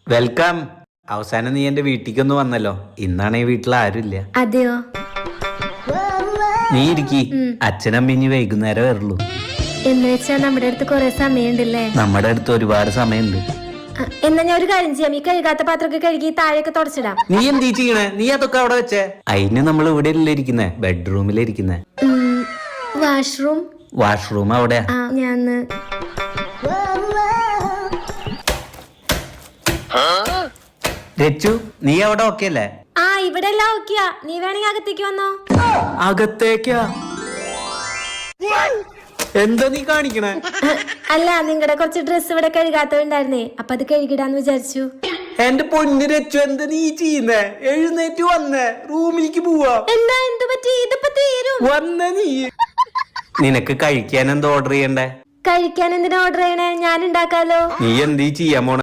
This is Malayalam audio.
വെൽക്കം. അവസാനം നീ എന്റെ വീട്ടിലേക്കൊന്ന് വന്നല്ലോ. ഇന്നാണ് ഈ വീട്ടിൽ ആരുമില്ല. അതെയോ? നീ ഇരിക്കി. അച്ഛനമ്മ ഇനി വൈകുന്നേരം വരുള്ളൂ. എന്ന് വെച്ചാ നമ്മുടെ അടുത്ത് കൊറേ സമയമുണ്ടല്ലേ? നമ്മുടെ അടുത്ത് ഒരുപാട് സമയമുണ്ട്. എന്നാ ഞാൻ ഒരു കാര്യം ചെയ്യാം, ഈ കഴുകാത്ത പാത്രമൊക്കെ കഴുകി താഴെയൊക്കെ തുടച്ചിടാം. നീ എന്തീ ചെയ്യണേ? നീ അതൊക്കെ അവിടെ വെച്ചേ. അതിന് നമ്മൾ ഇവിടെ അല്ലേ ഇരിക്കുന്നേ, ബെഡ്റൂമിലിരിക്കുന്നേ. വാഷ്റൂം? വാഷ്റൂം അവിടെയാ. ഞാൻ രച്ചു, നീ അവിടെ ഓക്കെ അല്ലേ? ഇവിടെ എല്ലാം ഓക്കെയാ. നീ വേണമെങ്കിൽ അകത്തേക്ക് വന്നോ. അകത്തേക്കാ? എന്താ നീ കാണിക്കണേ? അല്ല, നിങ്ങളുടെ കുറച്ച് ഡ്രസ്സ് ഇവിടെ കഴുകാത്തതുണ്ടായിരുന്നേ, അപ്പൊ അത് കഴുകിടാന്ന് വിചാരിച്ചു. എന്റെ പൊന്നു രച്ചു, എന്താ നീ ചെയ്യുന്നേ? എഴുന്നേറ്റ് വന്നേ, റൂമിലേക്ക് പോവാ. എന്താ? എന്ത് പറ്റി? ഇതിപ്പോ തീരും. വന്ന നീ. നിനക്ക് കഴിക്കാൻ എന്താ ഓർഡർ ചെയ്യണ്ടേ? കഴിക്കാൻ എന്തിനാ ഓർഡർ ചെയ്യണേ? ഞാൻ ഉണ്ടാക്കാലോ. നീ എന്തീ ചെയ്യാൻ പോണ?